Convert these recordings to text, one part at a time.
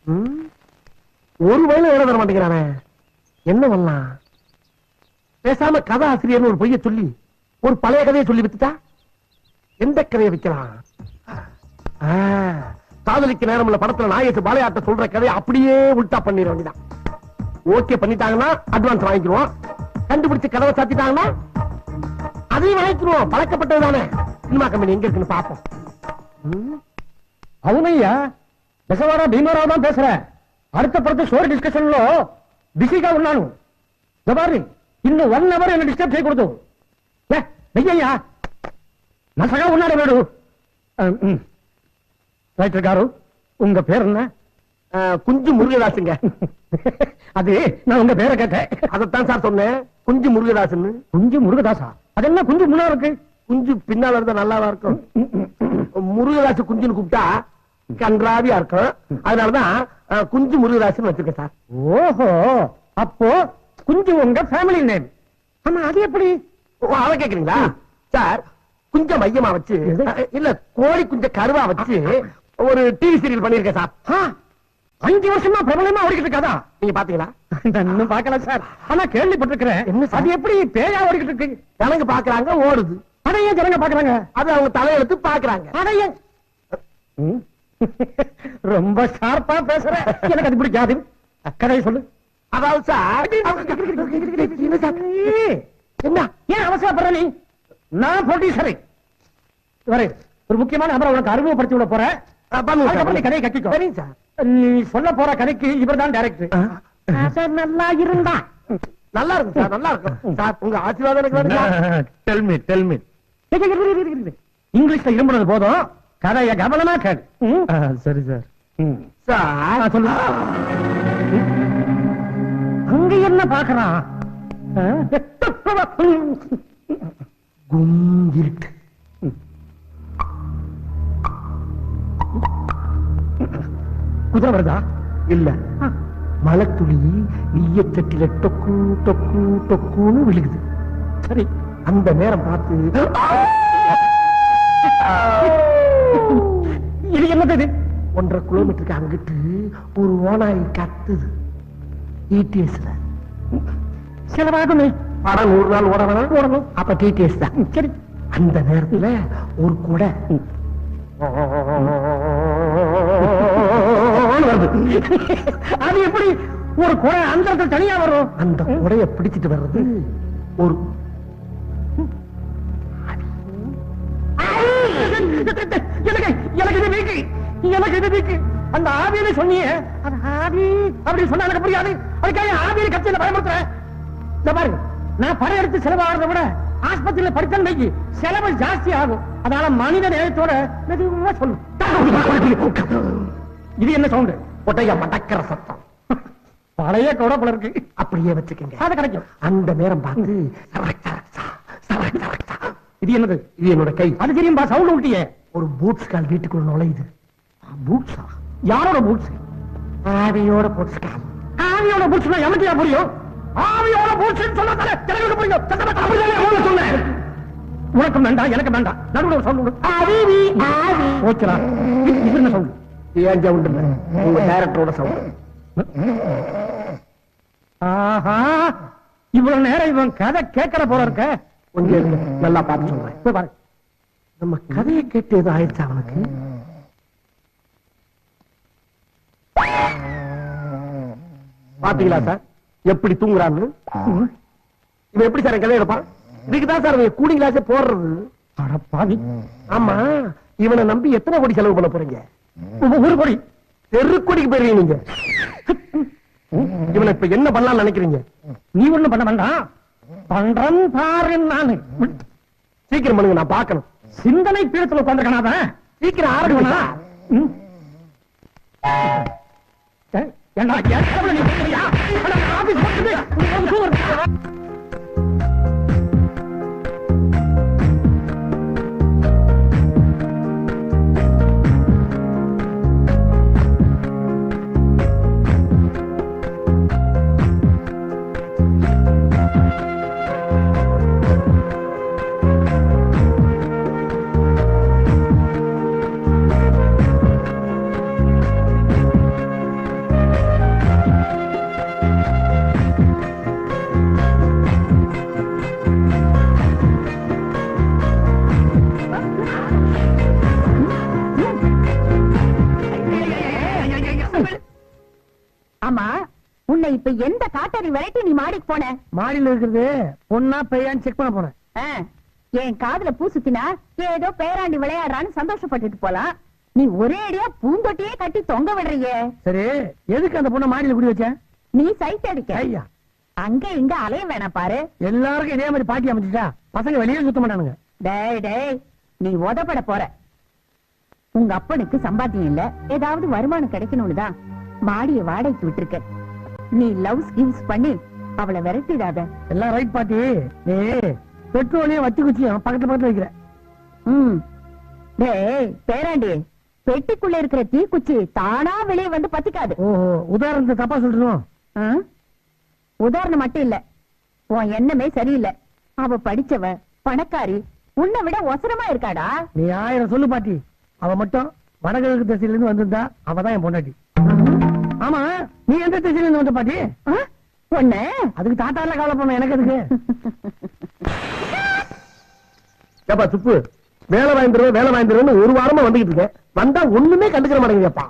ஒரு வயல எழுத தர மாட்டேங்கிறானே, என்ன பண்ணலாம்? பேசாம கதை ஆசிரியர்னு ஒரு பொய்ய சொல்லி ஒரு பழைய கதையை சொல்லி வித்துட்டா எந்த கதையை விற்கலாம்? காதலிக்க நேரம் உள்ள படத்துல நாயக்கு பாலையாட்ட சொல்ற கதையை அப்படியே உல்டா பண்ணிட வேண்டியதான். ஓகே பண்ணிட்டாங்கன்னா அட்வான்ஸ் வாங்கிக்குவோம், கண்டுபிடிச்சு கதவை சாத்திட்டாங்கன்னா அதையும் வாங்கிக்குவோம். பழக்கப்பட்டது தானே. சினிமா கம்பெனி எங்க இருக்குன்னு பாப்போம். అవునయ్యా, బెసవాడ భీమారావు தான் பேசுறேன். அடுத்த படத்தை ஸ்டோரி டிஸ்கஷன்ல பிஸிగా ఉన్నాను. ஜபாரி இன்னும் 1 hour என்ன டிஸ்டர்ப் செய்யக்கூடாது. వెయ్యయ్యా, నసగా ఉన్నాడు వాడు. ரைட்டர் గారు, உங்க பேர் என்ன? குஞ்சு முருகதாசுங்க. அது நான் உங்க பேரை கேட்டேன். அதைத்தான் சார் சொன்னேன், குஞ்சு முருகதாசுன்னு. குஞ்சு முருகதாசா? அது என்ன குஞ்சு முன்னா இருக்கு? குஞ்சு பின்னால இருந்தா நல்லாவா இருக்கும்? முருகதாசு குஞ்சுன்னு கூப்பிட்டா கன்றாவியா இருக்கும். அதனாலதான் குஞ்சு முருகதாசுன்னு வச்சிருக்கேன் சார். ஓஹோ, அப்போ குஞ்சு உங்க ஃபேமிலி நேம். ஆமா, அது எப்படி? அத கேக்குறீங்களா சார்? குஞ்ச மையமா வச்சு, இல்ல கோழி குஞ்ச கருவா வச்சு ஒரு டிவி சீரியல் பண்ணிருக்கேன் சார். 5 வருஷமா பிரபலமா ஓடிக்கிட்டு இருக்காதா? நீங்க பாத்தீங்களா? இன்னும் பாக்கல சார், ஆனா கேள்விப்பட்டிருக்கிறேன். என்ன அது எப்படி பேயா ஓடிக்கிட்டு இருக்கு? ஜனங்க பாக்குறாங்க, ஓடுது. அதையே ஜனங்க பாக்குறாங்க, அது அவங்க தலையெழுத்து பாக்குறாங்க. அதையே ரொம்ப ஷார்ப்பா பேசுற, எனக்கு அது பிடிக்காது. கதையை சொல்லு. அதாவது சார், என்ன ஏன் அவசரப்படுற நீ? நான் ப்ரொடியூசரை ஒரு முக்கியமான நபரை உனக்கு அறிமுகப்படுத்தி விட போறேன். அதுக்கப்புறம் நீ கதையை கட்டிக்கோ. சரிங்க சார். நீ சொல்ல போற கதைக்கு இவர் தான் டைரக்டர். நல்லா இருந்தா நல்லா இருக்கும் சார், நல்லா இருக்கும் சார். உங்க ஆசீர்வாதம் எனக்கு வேணும். Tell me. இங்கிலீஷ்ல இரும்புறது போதும், கதைய கவனமா கேளு. சரி சார். சார் சொல்லு. அங்க என்ன பாக்குறான்? குங்கிருட்டு. குதிரை வருதா? இல்ல, மலைத்துளி ஈயத்தட்டில டொக்கு டொக்கு டொக்குன்னு விழுகுது. சரி, அந்த நேரம் பார்த்து இது என்னது? 1.5 கிலோமீட்டருக்கு அங்கிட்டு ஒரு ஓனாய் கத்துது. டிடிஎஸ்ல செலவாகுமே. படம் 100 நாள் ஓடணும். அப்ப டிடிஎஸ் தான். சரி, அந்த நேரத்துல ஒரு கொடை அது எப்படி ஒரு கொடை அந்த இடத்துல தனியா வரும்? அந்த கொடைய பிடிச்சிட்டு வர்றது ஒரு எனக்கு இது வீக்கு. அந்த ஆவியில சொன்னியே, அது ஆவி அப்படி சொன்னா எனக்கு புரியாது. அதுக்காக ஆவியில கட்சியில பயமுறுத்துறேன். பாருங்க, நான் படம் எடுத்து செலவாகிறத விட ஆஸ்பத்திரியில படித்தல் வைக்கி செலவு ஜாஸ்தி ஆகும். அதனால மனித நேயத்தோட மெதுவா சொல்லு. இது என்ன சவுண்டு? கொட்டைய மடக்கிற சத்தம். பழைய கொடப்பல இருக்கு, அப்படியே வச்சுக்கங்க, அது கிடைக்கும். அந்த நேரம் பார்த்து இது என்னது? இது என்னோட கை. அது தெரியும்பா, சவுண்ட் விட்டியே. ஒரு பூட்ஸ் கால் வீட்டுக்குள்ள நுழையுது. பூட்ஸா? யாரோட பூட்ஸ்? ஆவியோட பூட்ஸ் கால். ஆவியோட பூட்ஸ்னா எனக்கு புரியும். ஆவியோட பூட்ஸ் சொல்லாத எனக்கு புரியும். சொன்னேன். உனக்கு வேண்டாம், எனக்கு வேண்டாம். நடுவுல சவுண்ட். ஆவி ஆவி ஓச்சரா. இது என்ன சவுண்ட்? ஏன் சவுண்ட் இல்ல, உங்க டைரக்டரோட சவுண்ட். ஆஹா, இவ்வளவு நேரம் இவன் கதை கேட்கற போல இருக்க. கொஞ்சம் இருங்க, நல்லா பார்த்து சொல்றேன். நம்ம கதையை கேட்டு எதுவும் ஆயிடுச்சு அவனுக்கு? பாத்தீங்களா சார் எப்படி தூங்குறான்னு? இவன் எப்படி சார் என் கதையை எடுப்பான்? இதுக்குதான் சார் கூலிங் கிளாஸே போடுறது. ஆமா, இவனை நம்பி எத்தனை கோடி செலவு பண்ண போறீங்க? 1 கோடி. தெருக்கோடிக்கு போயிருவீங்க நீங்க. இவனை இப்ப என்ன பண்ணலாம்னு நினைக்கிறீங்க? நீ ஒண்ணு பண்ண வேண்டாம், பண்றன் பாரு. நானு சீக்கிரம் பண்ணுங்க, நான் பார்க்கணும். சிந்தனை பீடத்துல உட்காந்துருக்கா? சீக்கிரம் ஆரம்பிக்கணும். ஆமா, உன்னை இப்ப எந்த காட்டறி விரட்டி நீ மாடிக்கு போன? மாடியில இருக்கிறது பொண்ணா பையான்னு செக் பண்ண போறேன். என் காதுல பூ சுத்தினா ஏதோ பேராண்டி விளையாடுறான்னு சந்தோஷப்பட்டுட்டு போலாம். நீ ஒரே அடியா பூந்தொட்டியே கட்டி தொங்க விடுறியே. சரி, எதுக்கு அந்த பொண்ணை மாடியில குடி வச்ச? நீ சைட் அடிக்க. ஐயா, அங்க இங்க அலைய வேணாம் பாரு. எல்லாருக்கும் இதே மாதிரி பாட்டி அமைச்சுட்டா பசங்க வெளியே சுத்த மாட்டானுங்க. டேய் டேய், நீ உதப்பட போற. உங்க அப்பனுக்கு சம்பாத்தியம் இல்ல, ஏதாவது வருமானம் கிடைக்கணும்னு தான் மாடிய வாடகைக்கு விட்டுருக்க. நீ லவ்ஸ் கிவ்ஸ் பண்ணி அவளை விரட்டிடாத. எல்லாம் ரைட் பாட்டி. நீ பெட்ரோலையும் வத்தி குச்சியும் பக்கத்துல பக்கத்துல வைக்கிற. டேய் பேராண்டி, பெட்டிக்குள்ள இருக்கிற தீக்குச்சி தானா வெளியே வந்து பத்திக்காது. ஓஹோ, உதாரணத்தை தப்பா சொல்றோம். உதாரணம் மட்டும் இல்ல, உன் எண்ணமே சரியில்லை. அவ படிச்சவ, பணக்காரி, உன்னை விட ஒசரமா இருக்காடா. நீ 1000 சொல்லு பாட்டி. அவ மட்டும் வடகிழக்கு திசையில இருந்து வந்திருந்தா அவதான் என் பொண்டாட்டி. ஆமா, நீ எந்த திசையில இருந்து வந்த பாட்டி? பொண்ணு அதுக்கு தாத்தால கவலை பண்ண எனக்கு எதுக்கு? ஏப்பா சுப்பு, வேலை வாய்ந்துருவேன் ஒரு வாரமா வந்துகிட்டு இருக்கேன். வந்தா ஒண்ணுமே கண்டுக்கிற மாட்டேங்குதுப்பா.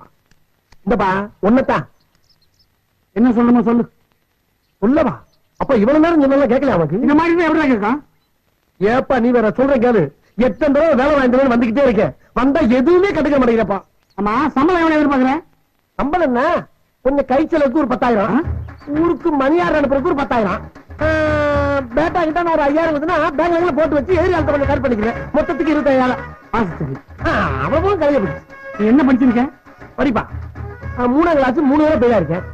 இந்தப்பா ஒன்னத்தான் என்ன சொல்லணுமோ சொல்லு. சொல்லவா? அப்ப இவ்வளவு நேரம் சொன்னாலும் கேட்கல அவனுக்கு. இந்த மாதிரி எப்படி கேட்கான்? ஏப்பா நீ வேற சொல்ற கேளு. எத்தனை தடவை வேலை வாய்ந்துருவேன் வந்துகிட்டே இருக்கேன். வந்தா எதுவுமே கண்டுக்க மாட்டேங்கிறப்பா. ஆமா, சம்பளம் எவ்வளவு எதிர்பார்க்கிறேன்? சம்பளம் என்ன, கொஞ்சம் கை செலவுக்கு ஒரு 10,000, ஊருக்கு மணியார் அனுப்புறதுக்கு ஒரு 10,000, பேட்டா கிட்ட ஒரு 5,000 வந்துன்னா பேங்க்ல போட்டு வச்சு ஏரியால கொஞ்சம் கரெக்ட் பண்ணிக்கிறேன். மொத்தத்துக்கு 25,000 மாசத்துக்கு. அவ்வளவு கலைய போச்சு. நீ என்ன படிச்சிருக்க? படிப்பா 3ஆம் கிளாஸ் 3 தடவை பெயிலா இருக்கேன்.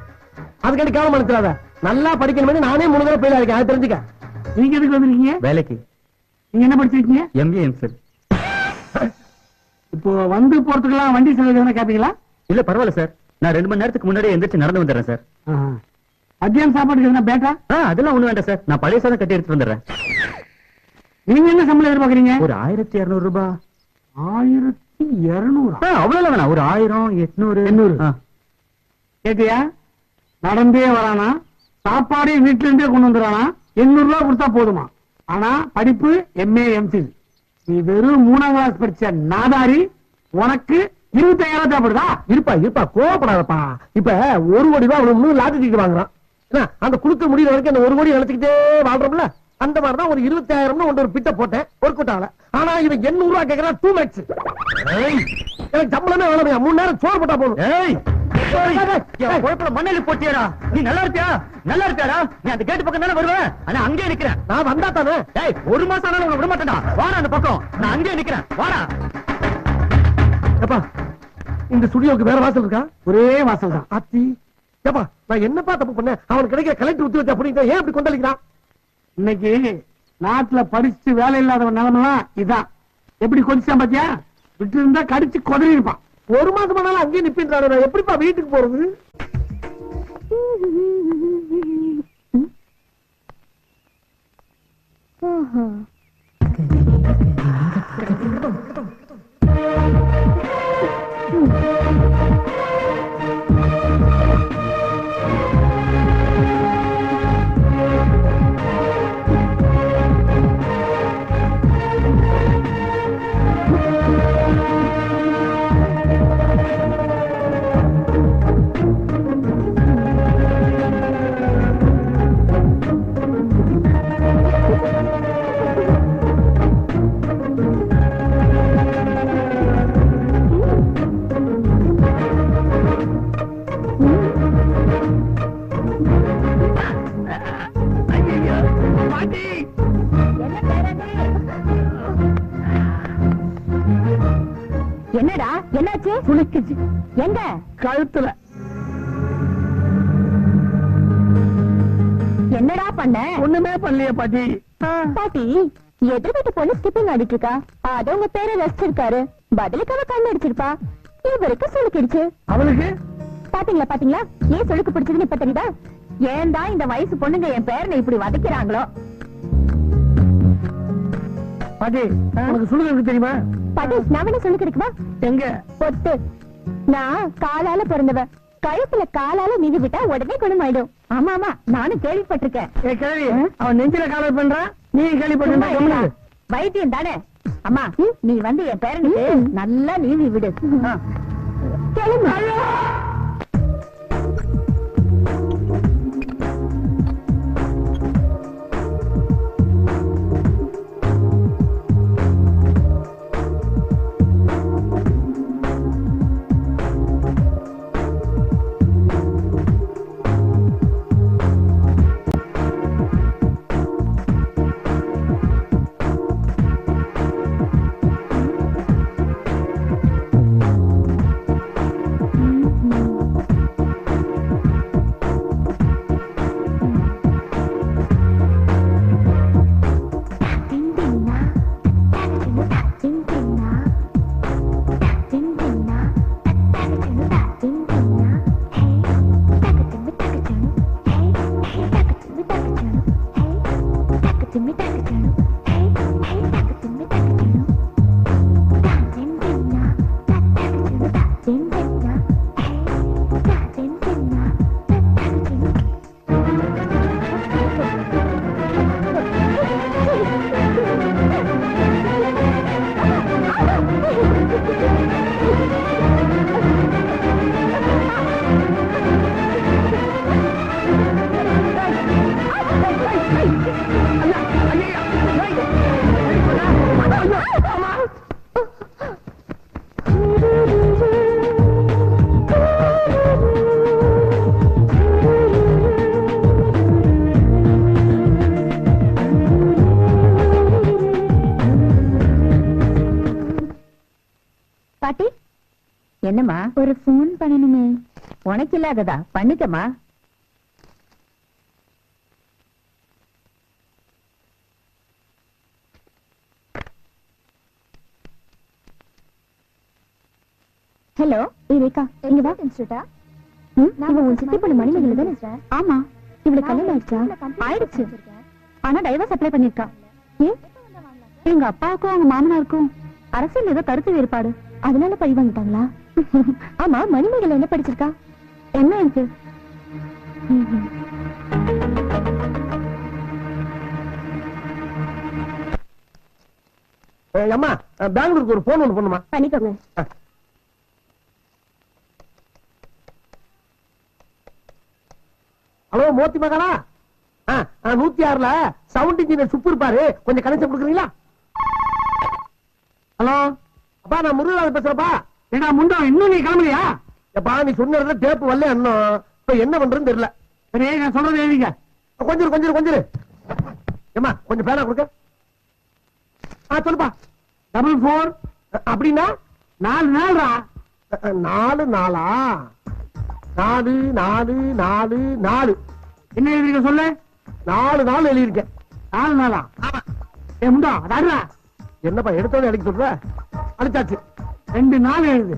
அதுக்காண்டி கேவலம் நினைச்சிடாத. நல்லா படிக்கணும். நானே 3 தடவை பெயிலா இருக்கேன். அது தெரிஞ்சுக்க. நீங்க எதுக்கு வந்திருக்கீங்க? வேலைக்கு. நீங்க என்ன படிச்சிருக்கீங்க? MBA sir. இப்போ வந்து போறதுக்கெல்லாம் வண்டி செலவு எதுனா கேப்பீங்களா? இல்ல பரவாயில்ல சார், நான் 2 மணி நேரத்துக்கு முன்னாடியே எந்திரிச்சு நடந்து வந்துடுறேன் சார். மத்தியானம் சாப்பாட்டுக்கு எதுனா பேட்டா? அதெல்லாம் ஒண்ணு வேண்டாம் சார், நான் பழைய சாதம் கட்டி எடுத்து வந்துடுறேன். நீங்க என்ன சம்பளம் எதிர்பார்க்கறீங்க? ஒரு 1200 ரூபாய். 1200? அவ்வளவு வேணாம், ஒரு 1000, 800. 800. கேட்டியா? நடந்தே வரானா, சாப்பாடு வீட்டுல இருந்தே கொண்டு வந்துறானா, 800 ரூபாய் கொடுத்தா போதுமா? ஆனா படிப்பு MA MPhil. நீ வெறும் 3ஆம் கிளாஸ் படிச்ச நாதாரி. உனக்கு 25,000 தேவைப்படுதா? இருப்பா கோவப்படாதப்பா. இப்ப 1 கோடி ரூபாய் அவனுக்கு லாட்டரி டிக்கெட் வாங்குறான். அந்த குடுக்க முடியற வரைக்கும் அந்த 1 கோடி நினைச்சுக்கிட்டே வாழ்றோம்ல, அந்த மாதிரிதான் ஒரு 20,000 ஒரு பிட்ட போட்டேன். ஒர்க் அவுட் ஆகல. ஆனா இவன் 800 ரூபாய் கேட்கறான். 2 மேக்ஸ். எனக்கு சம்பளமே வேணும். 3 நேரம் சோறு போட்டா போதும். மண்ணெல்லி போட்டியாடா? நீ நல்லா இருப்பியா? நல்லா இருப்பியாடா? நீ அந்த கேட்டு பக்கம் தானே வருவேன். ஆனா அங்கே நிக்கிறேன். நான் வந்தா தானே. ஒரு மாசம் ஆனாலும் உன்னை விட மாட்டேன்டா. வாடா அந்த பக்கம், நான் அங்கே நிக்கிறேன். வாடா. ஏப்பா, இந்த ஸ்டுடியோக்கு வேற வாசல் இருக்கா? ஒரே வாசல் தான். ஆத்தி. ஏப்பா, நான் என்னப்பா தப்பு பண்ணேன்? அவனுக்கு கிடைக்கிற கலெக்டர் ஊத்தி வச்சா அப்படிங்க ஏன் இப்படி கொந்தளிக்கிறான்? இன்னைக்கு நாட்டுல படிச்சு வேலை இல்லாதவன் நிலைமெல்லாம் இதான். எப்படி கொதிச்சான் பாத்தியா? விட்டு இருந்தா கடிச்சு கொதறி இருப்பான். 1 மாசம் ஆனாலும் அங்கேயே நிப்பின்றாரு. நான் எப்படிப்பா வீட்டுக்கு போறது? என்னடா என்னாச்சு? சுளுக்கிச்சு. எங்க? கழுத்துல. என்னடா பண்ண? ஒண்ணுமே பண்ணலையே பாட்டி. பாட்டி, எதிர் வீட்டு பொண்ணு ஸ்கிப்பிங் ஆடிட்டு இருக்கா. அத உங்க பேரை ரசிச்சிருக்காரு. பதிலுக்கு அவ கண்ணு அடிச்சிருப்பா. இவருக்கு சுளுக்கிடுச்சு. அவளுக்கு பாத்தீங்களா? ஏன் சுளுக்கு பிடிச்சதுன்னு இப்ப தெரியுதா? ஏன் தான் இந்த வயசு பொண்ணுங்க என் பேரனை இப்படி வதைக்கிறாங்களோ? பாட்டி, உனக்கு சுளுக்கு தெரியுமா? பாட்டி, நான் வேணா சொல்லிக் கிடைக்குமா? எங்க? பொத்து. நான் காலால பிறந்தவ. கழுத்துல காலால மிதி விட்டா உடனே குணமாயிடும். ஆமா, நானும் கேள்விப்பட்டிருக்கேன். கேள்வி அவன் நெஞ்சில காலர் பண்றான். நீ கேள்விப்பட்ட வைத்தியம் தானே. அம்மா, நீ வந்து என் பேரனுக்கு நல்லா நீவி விடு. என்னம்மா? ஒரு போன் பண்ணணுமே. உனக்கு இல்லாததா? பண்ணிக்கமா. ஹலோ ரேகா, இங்க வா. இன்ஸ்டியூட்டா? இவ உன் சித்தி பொண்ணு மணிமேகலை தானே? ஆமா. இவளுக்கு கல்யாணம் ஆயிடுச்சா? ஆயிடுச்சு. ஆனா டைவர்ஸ் அப்ளை பண்ணிருக்கா. ஏன்? எங்க அப்பாவுக்கும் அவங்க மாமனாருக்கும் அரசியல் ஏதோ கருத்து வேறுபாடு, அதனால பழி வாங்கிட்டாங்களா? ஆமா, மணிமேகலை என்ன படிச்சிருக்கா? என்ன இருக்கு? அம்மா, பெங்களூருக்கு ஒரு போன் ஒண்ணு பண்ணுமா? பண்ணிக்கோங்க. ஹலோ, மோத்தி மகளா? 106ல சவுண்ட் இன்ஜினியர் சுப்பு இருப்பாரு, கொஞ்சம் கனெக்ஷன் கொடுக்குறீங்களா? ஹலோ அப்பா, நான் முருகராஜ் பேசுறப்பா. ஏடா முண்டா, இன்னும் நீ கிளம்பலையா? எப்பா, நீ சொன்ன டேப்பு வரல இன்னும். இப்ப என்ன பண்றதுன்னு தெரியல. சரி, நான் சொல்றது எழுதிங்க. கொஞ்சம் ஏமா, கொஞ்சம் பேனா கொடுக்க. சொல்லுப்பா. 44 அப்படின்னா 4 நாள்ரா. 4 நாளா? 4 4 4 4. என்ன எழுதிருக்க சொல்லு. 4 நாள் எழுதியிருக்கேன். 4 நாளா? ஏ முண்டா, அதாடுறா. என்னப்பா எடுத்தோட அடிக்க சொல்ற? அடிச்சாச்சு. 2 நாள் எழுது.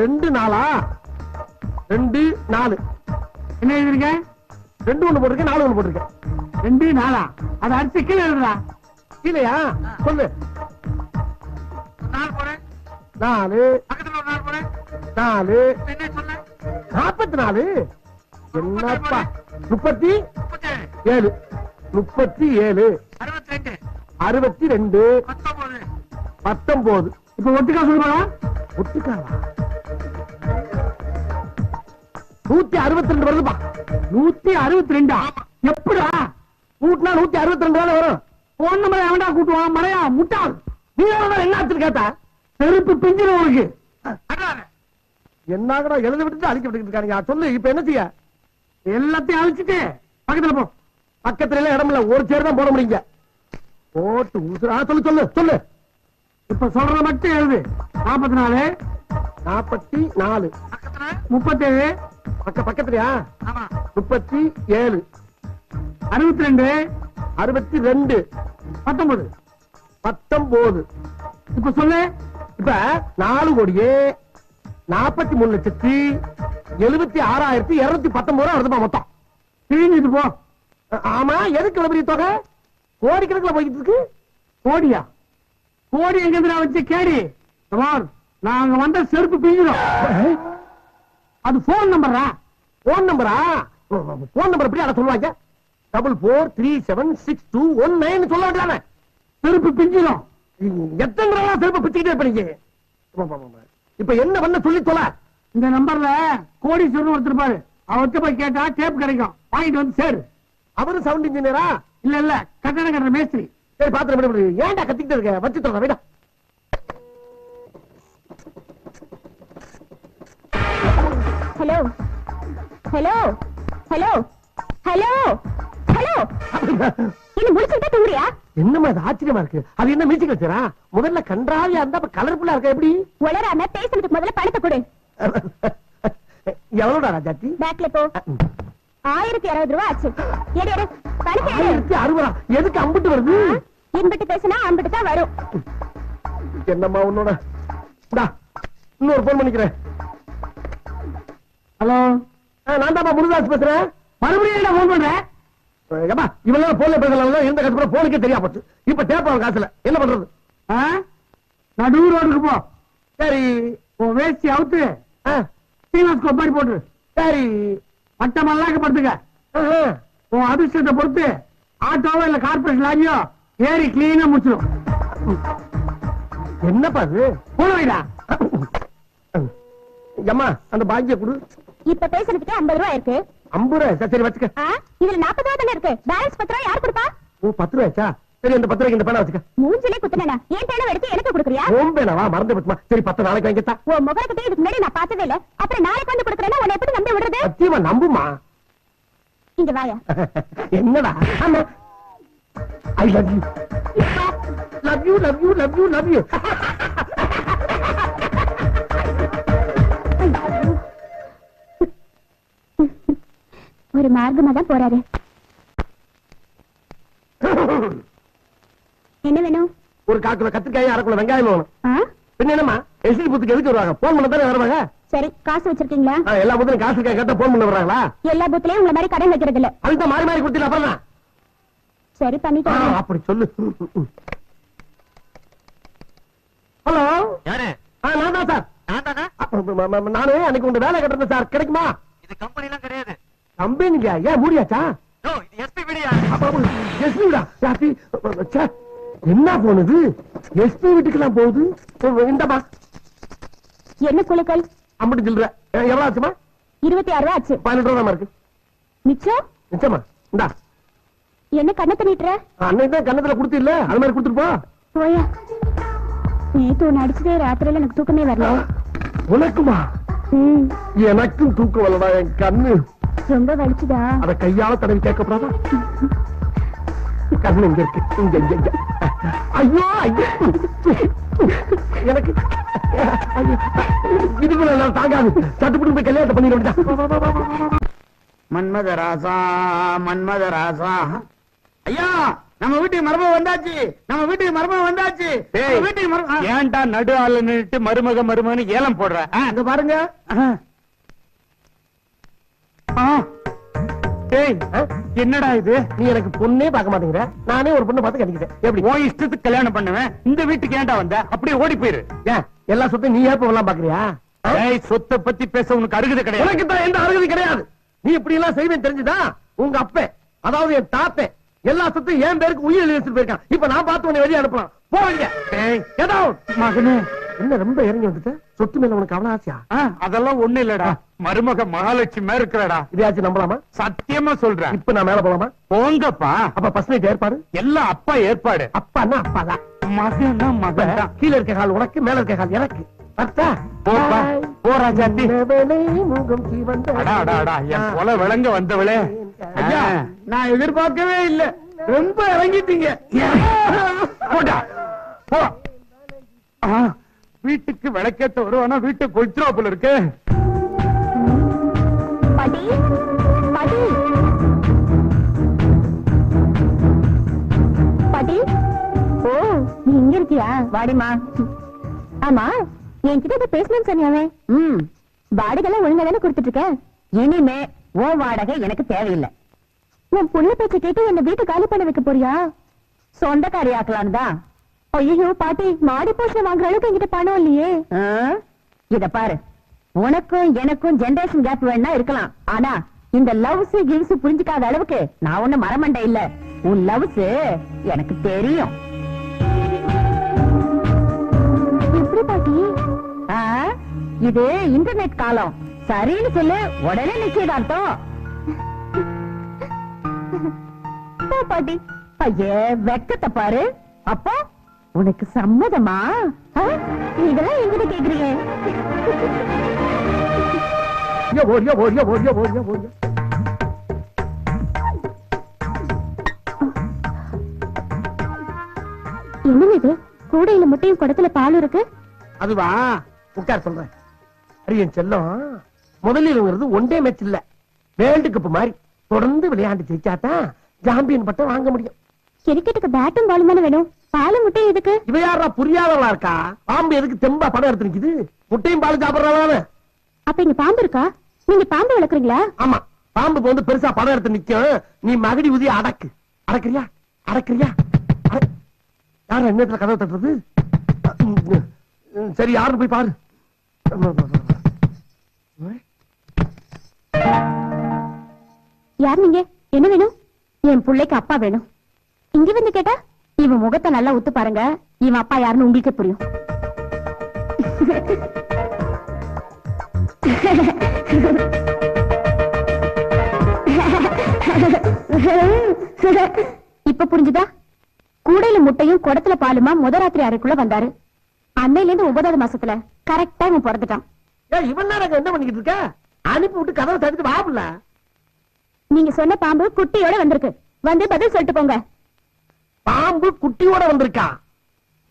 2 நாளா? 2 4. என்ன எழுதிருக்க? 2 ஒண்ணு போட்டிருக்கேன், 4 ஒண்ணு போட்டிருக்கேன். 2 நாளா? அதை அடிச்சு கீழே எழுதுறா. இல்லையா? சொல்லு. 4 போறேன். 4 பக்கத்துல ஒரு 4 போறேன். 4 என்ன சொன்ன? 44. என்னப்பா? 37 37 62 62 19 19. இப்ப ஒட்டுக்கா சொல்லுவாங்க. ஒட்டுக்காவா? 162 வருதுப்பா. 162. எப்படா கூட்டினா 162 தானே வரும். போன் நம்பர் எவன்டா கூட்டுவான்? மறையா முட்டாள். நீ என்ன ஆச்சுன்னு கேட்டா செருப்பு பிஞ்சிரும் உனக்கு. என்னங்கடா எழுத விட்டுட்டு அழிக்க விட்டுக்கிட்டு இருக்காங்க. சொல்லு, இப்ப என்ன செய்ய? எல்லாத்தையும் அழிச்சிட்டு பக்கத்துல போ. பக்கத்துல எல்லாம் இடம் இல்ல, ஒரு சேர் தான் போட முடியுங்க. போட்டு உசுரா. சொல்லு சொல்லு. இப்ப சொல்றத மட்டும் எழுது. 44 44 37 பக்கத்துலயா? 37 62 62 19. 19. இப்ப சொல்லு. இப்ப 4,73,76,219 வருதுமா மொத்தம். பிரிஞ்சுட்டு போ. ஆமா, எதுக்கு இவ்வளவு பெரிய தொகை? கோடிக்கணக்கில் போயிட்டு இருக்கு. கோடியா? கோடி எங்க வச்சு கேடி. நான் அங்க வந்த செருப்பு பிஞ்சிடும். அது போன் நம்பரா? போன் நம்பரா? போன் நம்பர் எப்படி அட சொல்லுவாங்க? 44376219 சொல்ல வேண்டியதானே? செருப்பு பிஞ்சிடும். எத்தனை தடவை செருப்பு பிச்சுக்கிட்டே இருப்பீங்க? இப்ப என்ன பண்ண சொல்லி தொலை. இந்த நம்பர்ல கோடீஸ்வரன் ஒருத்தர் பாரு, அவர்கிட்ட போய் கேட்டா டேப் கிடைக்கும். வாங்கிட்டு வந்து சேரு. அவரு சவுண்ட் இன்ஜினியரா? இல்ல கட்டணம் கட்டுற மேஸ்திரி. சரி, பாத்துட்டு ஏன்டா கத்திக்கிட்டு இருக்க? வச்சு தர வேடா. Hello hello hello hello hello. என்ன முடிச்சுட்டா தூங்குறியா? என்னமா இது ஆச்சரியமா இருக்கு. அது என்ன மியூசிக் வச்சா? முதல்ல கன்றாவியா இருந்தா கலர்ஃபுல்லா இருக்க எப்படி? உளராம பேசுறதுக்கு முதல்ல பணத்தை கொடு. எவ்வளவுடா ராஜாத்தி? பேக்ல போ. 1060 ரூபாய் ஆச்சு. எடு எடு. பணத்தை எடு. 1060. எதுக்கு அம்பிட்டு வருது? இம்பிட்டு பேசினா அம்பிட்டு தான் வரும். என்னம்மா உன்னோட? இன்னொரு போன் பண்ணிக்கிறேன். ஹலோ, நான் தான் முருகதாஸ் பேசுறேன். மறுபடியும் என்ன போன் பண்றேன்? இவெல்லாம் போன்ல பேசலாம் இருந்த கஷ்டம் போனுக்கே தெரியா போச்சு. இப்ப டேப் காசுல என்ன பண்றது? நடு ரோடுக்கு போ. சரி, உன் வேஷ்டி அவுத்து சீனாஸ்கோப் மாதிரி போட்டு. சரி, மட்டமல்லாக்க படுத்துக்க. உன் அதிர்ஷ்டத்தை பொறுத்து ஆட்டோவோ இல்ல கார்பரேஷன் லாரியோ ஏறி கிளீனா முடிச்சிடும். என்னப்பா அது? போன வைடா. அம்மா, அந்த பாக்கிய கொடு. இப்ப பேசுறதுக்கு 50 ரூபாய் இருக்கு. 50 ரூபாய்? சரி வச்சுக்க. இதுல 40 ரூபாய் தானே இருக்கு. பேலன்ஸ் 10 ரூபாய் யார் கொடுப்பா? ஓ, 10 ரூபாய்ச்சா? சரி, அந்த 10 ரூபாய்க்கு இந்த பேனா வச்சுக்க. மூஞ்சிலே குத்துனா ஏன் பேனா எடுத்து எனக்கு கொடுக்குறியா? ஓம் பேனாவா? மறந்து போச்சுமா. சரி, 10 நாளைக்கு வாங்கிட்டா. உன் முகரக்கத்தை இதுக்கு முன்னாடி நான் பார்த்ததே இல்ல. அப்புறம் நாளைக்கு வந்து கொடுக்குறேன்னா உன்னை எப்படி நம்பி விடுறது? சத்தியமா நம்புமா. இங்க வாயா. என்னடா? I love you. Love you love you love you love you. ஒரு மார்க்கமா தான் போறாரு. என்ன வேணும்? ஒரு 1/4 கிலோ கத்திரிக்காய், 1/2 கிலோ வெங்காயம் வேணும். ஆ? பின்ன என்னம்மா எஸ்டி பூத்துக்கு எதுக்கு வருவாங்க? போன் பண்ண தானே வருவாங்க. சரி, காசு வச்சிருக்கீங்களா? எல்லா பூத்துலையும் காசு கேட்டா போன் பண்ண வர்றாங்களா? எல்லா பூத்துலயும் உங்களை மாதிரி கடன் வைக்கிறது இல்ல. அதுதான் மாறி மாறி கொடுத்தீங்க அப்புறம் சரி, பண்ணிட்டு அப்படி சொல்லு. ஹலோ, யாரு? நான் தான் சார். நான் தானே? நானே அன்னைக்கு உங்க வேலை கட்டுறேன் சார், கிடைக்குமா? இது கம்பெனி எல்லாம் கிடையாது. கம்பெனிங்க ஏன் மூடியாச்சா? இது எஸ்பி வீடியா? எஸ்பி வீடா? என்ன போனது? எஸ்பி வீட்டுக்கெல்லாம் போகுது. இந்தமா என்ன குலுக்கல்? அம்பட்டு சொல்ற எவ்வளவு ஆச்சுமா? 26 ரூபா ஆச்சு. 12 ரூபா இருக்கு. மிச்சம் நிச்சயமா இந்தா. என்ன கண்ணத்தை நீட்டுற? அன்னைக்கு தான் கண்ணத்துல கொடுத்து இல்ல, அது மாதிரி கொடுத்துட்டு போ. போயா. நேத்து ஒன்னு அடிச்சதே ராத்திரில எனக்கு தூக்கமே வரல. உனக்குமா? எனக்கும் தூக்கம் வரலடா. என் கண்ணு ரொம்ப வலிச்சுதா? அத கையால தடவி கேட்கப்படாதா? கண்ணு இங்க இருக்கு, இங்க இங்க இங்க. ஐயோ ஐயோ, எனக்கு இதுக்குள்ள நான் தாங்காது. சட்டுப்பட்டு போய் கல்யாணத்தை பண்ணிட வேண்டியதா. மன்மத ராசா, மன்மத ராசா. ஐயா, நம்ம வீட்டுக்கு மருமக வந்தாச்சு. நம்ம வீட்டுக்கு மருமக வந்தாச்சு. வீட்டுக்கு மருமக. ஏன்டா நடு ஆளு நின்னுட்டு மருமக மருமகன்னு ஏலம் போடுற? இங்க பாருங்க. டேய், என்னடா இது? நீ எனக்கு பொண்ணே பார்க்க மாட்டேங்கிற, நானே ஒரு பொண்ணை பார்த்து கட்டிக்கிட்டேன். எப்படி உன் இஷ்டத்துக்கு கல்யாணம் பண்ணுவேன். இந்த வீட்டுக்கு ஏன்டா வந்த? அப்படியே ஓடி போயிரு. ஏன் எல்லா சொத்தையும் நீ ஏப்ப எல்லாம் பாக்குறியா? ஏய், சொத்தை பத்தி பேச உனக்கு அருகதை கிடையாது. உனக்கு தான் எந்த அருகதை கிடையாது. நீ இப்படி எல்லாம் செய்வேன் தெரிஞ்சுதா? உங்க அப்ப, அதாவது என் தாத்தே, எல்லா சொத்தையும் என் பேருக்கு உயிர் எழுதி வச்சுட்டு போயிருக்கான். இப்ப நான் பார்த்து உன்னை வெளியே அனுப்பலாம். போவீங்க. ஏதோ மகனே, என்ன ரொம்ப இறங்கி வந்துட்டு? சொத்து மேல உனக்கு அவ்வளவு ஆசையா? அதெல்லாம் ஒண்ணு இல்லடா. மருமக மகாலட்சுமி இருக்கிறடா. இதையாச்சும் நம்பலாமா? சத்தியமா சொல்றேன். இப்ப நான் மேல போலாமா? போங்கப்பா. அப்ப பர்ஸ்ட் நைட் ஏற்பாடு எல்லாம் அப்பா ஏற்பாடு. அப்பான்னா அப்பாதான், மகனா மகன் தான். கீழே இருக்க கால் உனக்கு, மேல இருக்க கால் எனக்கு. போப்பா, போ ராஜாத்தி. முகம் சிவந்த அடா அடா அடா, என் கொலை விளங்க வந்தவளே. ஐயா, நான் எதிர்பார்க்கவே இல்ல. ரொம்ப இறங்கிட்டீங்க. போடா, போ. வீட்டுக்கு விளக்கேத்த வருவானா? வீட்டு கொளுத்துறா போல இருக்கு. பாட்டி, பாட்டி, பாட்டி. ஓ, நீ இங்க இருக்கியா? வாடிமா. ஆமா, என்கிட்ட பேசணும்னு சொன்னியாவே. வாடகை ஒழுங்கா தானே கொடுத்துட்டு இருக்க. இனிமே ஓ வாடகை எனக்கு தேவையில்லை. உன் புள்ள பேச்ச கேட்டு என்ன வீட்டு காலி பண்ண வைக்க போறியா? சொந்தக்காரி ஆக்கலான்னு தான். ஐயோ பாட்டி, மாடி போஷன் வாங்குற அளவுக்கு என்கிட்ட பணம் இல்லையே. இத பாரு, உனக்கும் எனக்கும் ஜெனரேஷன் கேப் வேணா இருக்கலாம். ஆனா இந்த லவ்ஸ் கிவ்ஸ் புரிஞ்சுக்காத அளவுக்கு நான் ஒண்ணு மரமண்டை இல்ல. உன் லவ்ஸ் எனக்கு தெரியும். எப்படி பாட்டி? இது இன்டர்நெட் காலம். சரின்னு சொல்லு, உடனே நிச்சயதார்த்தம். பாட்டி, ஐயே வெக்கத்தை பாரு. அப்போ உனக்கு சம்மதமா? இதெல்லாம் எங்கிட்ட கேக்குறீங்க? என்ன இது? கூடையில முட்டையும் குடத்துல பால் இருக்கு. அதுவா, உட்கார் சொல்றேன். என் செல்லம், முதலில் ஒன்டே மேட்ச் இல்ல, வேர்ல்டு கப் மாதிரி தொடர்ந்து விளையாண்டு ஜெயிச்சாதான் சாம்பியன் பட்டம் வாங்க முடியும். கிரிக்கெட்டுக்கு பேட்டும் பாலும் தானே வேணும். பாலும் முட்டையும் எதுக்கு? இவ யாரா புரியாதவளா இருக்கா? பாம்பு எதுக்கு தெம்பா படம் எடுத்து நிக்குது? முட்டையும் பாலும் சாப்பிடறானே. அப்ப இங்க பாம்பு இருக்கா? நீங்க பாம்பு வளர்க்குறீங்களா? ஆமா, பாம்பு வந்து பெருசா படம் எடுத்து நிக்கும். நீ மகடி ஊதி அடக்கு. அடக்குறியா? அடக்குறியா? யாரும் என்ன கதவை தட்டுறது? சரி, யாருன்னு போய் பாரு. யார் நீங்க? என்ன வேணும்? என் பிள்ளைக்கு அப்பா வேணும். இங்க வந்து கேட்டா இவன் முகத்தை நல்லா உத்து பாருங்க, இவன் அப்பா யாருன்னு உங்களுக்கு புரியும். இப்ப புரிஞ்சுதா? கூடையில முட்டையும் குடத்துல பாலுமா முதராத்திரி அறைக்குள்ள வந்தாரு. அன்னையில இருந்து 9வது மாசத்துல கரெக்டா இவன் பிறந்துட்டான். இவன் நேரம் என்ன பண்ணிக்கிட்டு இருக்க? அனுப்பி விட்டு கதவை தடுத்து வாப்புல. நீங்க சொன்ன பாம்பு குட்டியோட வந்திருக்கு. வந்து பதில் சொல்லிட்டு போங்க. பாம்பு குட்டியோட வந்திருக்கா?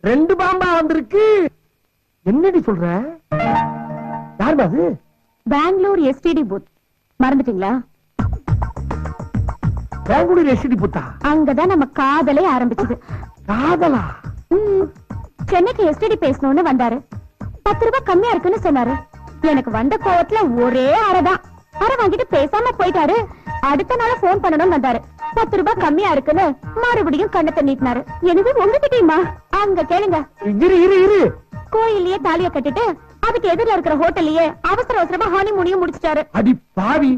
2 பாம்பா வந்திருக்கு. என்னடி சொல்ற? யாருமா அது? Bangalore STD booth. மறந்துட்டீங்களா? பெங்களூர் எஸ்டி புத்தா அங்கதான் நம்ம காதலே ஆரம்பிச்சது. காதலா? சென்னைக்கு எஸ்டிடி பேசணும்னு வந்தாரு. 10 ரூபாய் கம்மியா இருக்குன்னு சொன்னாரு. எனக்கு வந்த கோவத்துல ஒரே அரைதான். அரை வாங்கிட்டு பேசாம போயிட்டாரு. அடுத்த நாள் போன் பண்ணணும்னு வந்தாரு. 10 ரூபாய் கம்மியா இருக்குன்னு மறுபடியும் கண்ணத்தை நீட்டினாரு. எனவே உங்ககிட்டயுமா? அங்க கேளுங்க. இரு இரு இரு. கோயிலையே தாலிய கட்டிட்டு அதுக்கு எதிரில இருக்கிற ஹோட்டல்லயே அவசர அவசரமா ஹனிமூனையும் முடிச்சிட்டாரு. அடி பாவி.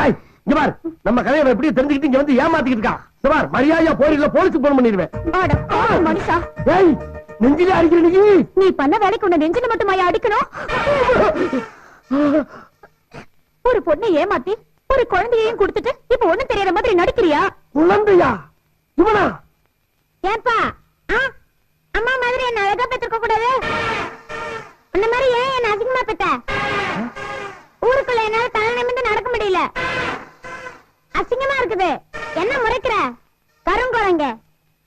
ஏய் இங்க பார், நம்ம கதையை எப்படி தெரிஞ்சுக்கிட்டு இங்க வந்து ஏமாத்திக்கிட்டு இருக்கா. இங்க பார், மரியாதையா போறீங்களா போலீஸுக்கு போன் பண்ணிடுவேன். அட பாவி மனுஷா. ஏய் நெஞ்சிலே அடிக்கிற நீ பண்ண வேலைக்கு உன்னை நெஞ்சில மட்டுமாயா அடிக்கணும்? ஒரு பொண்ணை ஏமாத்தி ஒரு குழந்தையையும் கொடுத்துட்டு இப்ப ஒண்ணும் தெரியற மாதிரி நடிக்கிறியா? குழந்தையா? இவனா? ஏன்பா அம்மா மாதிரி என்ன அழகா பெற்றிருக்க கூடாது? இந்த மாதிரி ஏன் என்ன அதிகமா பெத்த? ஊருக்குள்ள என்னால தலை நிமிர்ந்து நடக்க முடியல. அசிங்கமா இருக்குது. என்ன முறைக்கிற கருங்குரங்க?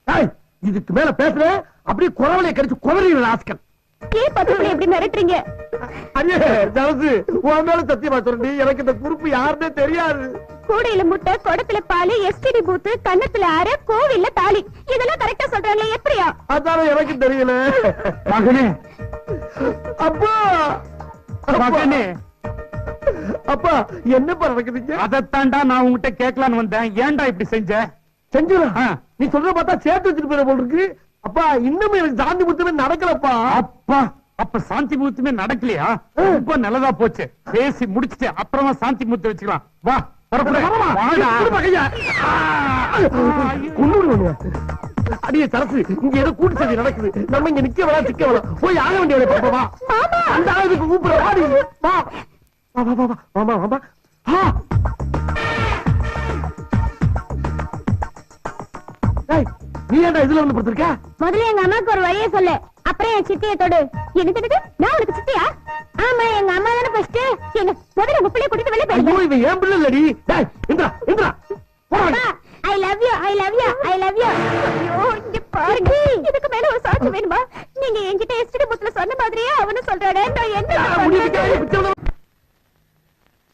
ஏய் இதுக்கு மேல பேசுறேன் அப்படியே குறவளைய கடிச்சு குதறிடுற ராஸ்கல். பத்துக்குள்ள எப்படி மிரட்டுறீங்க? அண்ணே ஜலசு, உன் மேல சத்தியமா சொல்றேன், எனக்கு இந்த குறுப்பு யாருன்னே தெரியாது. கூடையில முட்டை, குடத்துல பாலு, எஸ்டிடி பூத்து, கண்ணத்துல ஆறு, கோவில்ல தாலி, இதெல்லாம் கரெக்டா சொல்றாங்களே எப்படியா? அதான எனக்கு தெரியல. மகனே, அப்பா மகனே, அப்பா என்னப்பா நடக்குதுங்க? அதத்தாண்டா நான் உங்ககிட்ட கேட்கலான்னு வந்தேன். ஏன்டா இப்படி செஞ்ச? செஞ்சுடா. நீ சொல்ற பார்த்தா சேர்த்து வச்சுட்டு போயிட போல இருக்கு. அப்பா இன்னும் எனக்கு சாந்தி முத்தமே நடக்கலப்பா. அப்பா அப்ப சாந்தி முகூர்த்தமே நடக்கலையா? ரொம்ப நல்லதா போச்சு. பேசி முடிச்சுட்டு அப்புறமா சாந்தி முகூர்த்தம் வச்சுக்கலாம். வா அடியே சரசு, இங்க ஏதோ கூட்டு சதி நடக்குது. நம்ம இங்க நிக்க வேணா சிக்க வேணாம், போய் ஆக வேண்டிய வேலை பாப்பா. அந்த ஆளுக்கு கூப்பிடுற வாடி. வா வா வா வா வாமா வாமா. நீ ஏன்டா இதுல வந்து படுத்திருக்க? முதல்ல எங்க அம்மாக்கு ஒரு வழியை சொல்லு, அப்புறம் என் சித்தியை தொடு. எனக்கு நான் உனக்கு சித்தியா? ஆமா எங்க அம்மா தானே ஃபர்ஸ்ட். என்ன முதல்ல உங்க பிள்ளைய கூட்டிட்டு வெளிய போயிடு. ஐயோ இவன் ஏன் பிள்ளை இல்லடி. டேய் இந்திரா இந்திரா போடா. I love you I love you I love you. ஐயோ இங்க பாருங்க, இதுக்கு மேல ஒரு சாட்சி வேணுமா? நீங்க என்கிட்ட எஸ்டி புத்ல சொன்ன மாதிரியே அவனும் சொல்றானே. நான் என்ன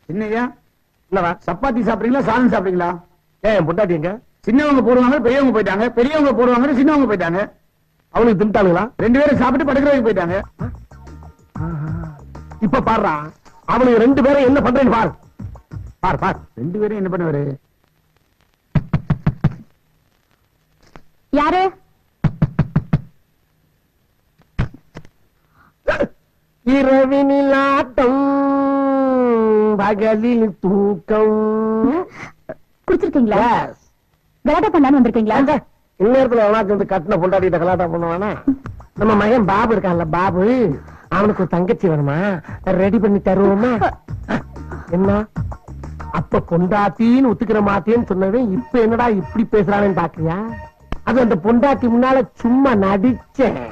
என்னையா என்னவா சப்பாத்தி சாப்பிடுறீங்களா சாதம் சாப்பிடுறீங்களா? ஏன் பொண்டாட்டி எங்க? சின்னவங்க போடுவாங்க, பெரியவங்க போயிட்டாங்க. பெரியவங்க போடுவாங்க, சின்னவங்க போயிட்டாங்க. அவனுக்கு திண்டாளுங்களா? 2 பேரும் சாப்பிட்டு படுக்கிறதுக்கு போயிட்டாங்க. இப்ப பாருடா, அவனுக்கு 2 பேரும் என்ன பண்றேன்னு பாரு. பாரு பாரு 2 பேரும் என்ன பண்ணுவாரு? யாரு? இரவினில் ஆட்டம், பகலில் தூக்கம். குடிச்சிருக்கீங்களா? கலாட்டா பண்ணாம வந்திருக்கீங்களா? இந்நேரத்துல அவனாக்கு வந்து கட்டின பொண்டாட்டிட்ட கலாட்டா பண்ணுவானா? நம்ம மகன் பாபு இருக்கான்ல, பாபு, அவனுக்கு ஒரு தங்கச்சி வேணுமா? ரெடி பண்ணி தருவோமா? என்ன அப்ப பொண்டாட்டின்னு ஒத்துக்கிற மாட்டேன்னு சொன்னவன் இப்ப என்னடா இப்படி பேசுறானேன்னு பாக்குறியா? அது அந்த பொண்டாட்டி முன்னால சும்மா நடிச்சேன்.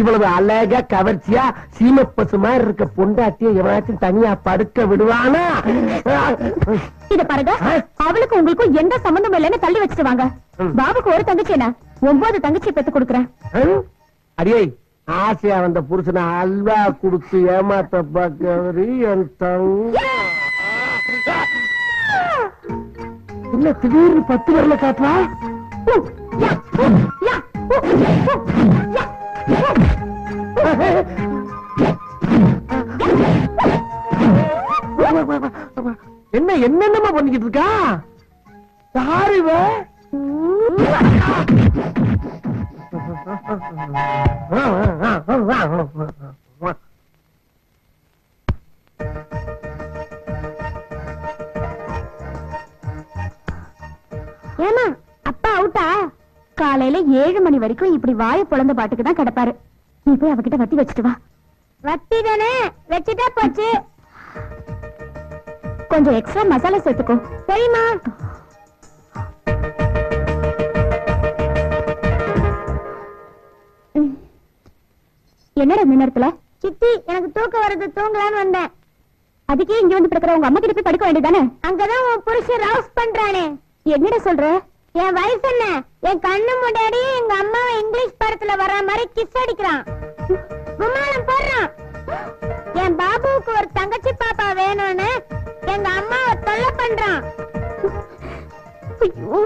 இவ்வளவு அழகா கவர்ச்சியா சீம பசு மாதிரி இருக்க பொண்டாட்டிய எவனாச்சும் தனியா படுக்க விடுவானா? இத பாருங்க, அவளுக்கு உங்களுக்கும் எந்த சம்பந்தம் இல்லைன்னு தள்ளி வச்சுட்டு வாங்க. பாபுக்கு ஒரு தங்கச்சி என்ன 9 தங்கச்சி பெத்து கொடுக்குறேன். அடியே ஆசையா வந்த புருஷனை அல்வா கொடுத்து ஏமாத்த பாக்கவரு என் தங்க. இல்ல திடீர்னு 10 வரல காட்டுறா. என்ன என்னென்னமா பண்ணிக்கிட்டு இருக்கா? யாரு இவ? ஏமா அப்பா அவுட்டா? காலையில 7 மணி வரைக்கும் இப்படி வாய பொழந்த பாட்டுக்கு தான் கிடப்பாரு. நீ போய் அவகிட்ட வட்டி வச்சுட்டு வா. வட்டி தானே வச்சுட்டா போச்சு. கொஞ்சம் எக்ஸ்ட்ரா மசாலா சேர்த்துக்கோ. சரிமா? என்னடா இந்த நேரத்துல? சித்தி எனக்கு தூக்கம் வருது, தூங்கலான்னு வந்தேன். அதுக்கே இங்க வந்து படுக்கிற உங்க அம்மா கிட்ட போய் படுக்க வேண்டியதானே? அங்கதான் உன் புருஷன் ரவுஸ் பண்றானே. என்னடா சொல்ற? என் வயசு என்ன? என் கண்ணு முன்னாடி எங்க அம்மா இங்கிலீஷ் படத்துல வர்ற மாதிரி கிஸ் அடிக்கிறான், கும்மாளம் போடுறான். என் பாபுவுக்கு ஒரு தங்கச்சி பாப்பா வேணும்னு எங்க அம்மாவை தொல்லை பண்றான். ஐயோ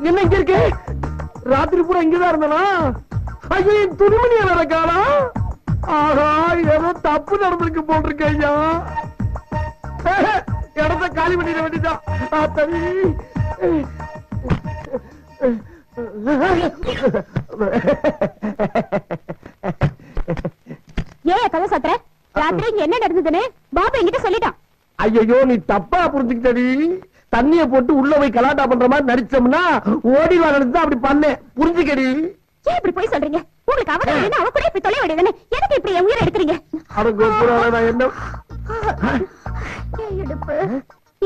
என்ன இங்க இருக்கு? ராத்திரி பூரா இங்கதான் இருந்தானா? ஐயோ என் துணிமணி வேற காணா. ஆஹா ஏதோ தப்பு நடந்திருக்கு போட்டிருக்க ஐயா. இடத்த காலி பண்ணிட வேண்டியதான். தனி ஏன் கதை சத்துற? ராத்திரி இங்க என்ன நடந்ததுன்னு பாபு என்கிட்ட சொல்லிட்டான். ஐயோ நீ தப்பா புரிஞ்சுக்கிட்டடி. தண்ணிய போட்டு உள்ள போய் கலாட்டா பண்ற மாதிரி நடிச்சோம்னா ஓடி வரது அப்படி பண்ணேன். புரிஞ்சுக்கடி. ஏன் இப்படி போய் சொல்றீங்க? உங்களுக்கு அவதான் வேணும், அவ கூட இப்படி தொலை வேண்டியதானே. எதுக்கு இப்படி என் உயிரை எடுக்கிறீங்க? நான் என்ன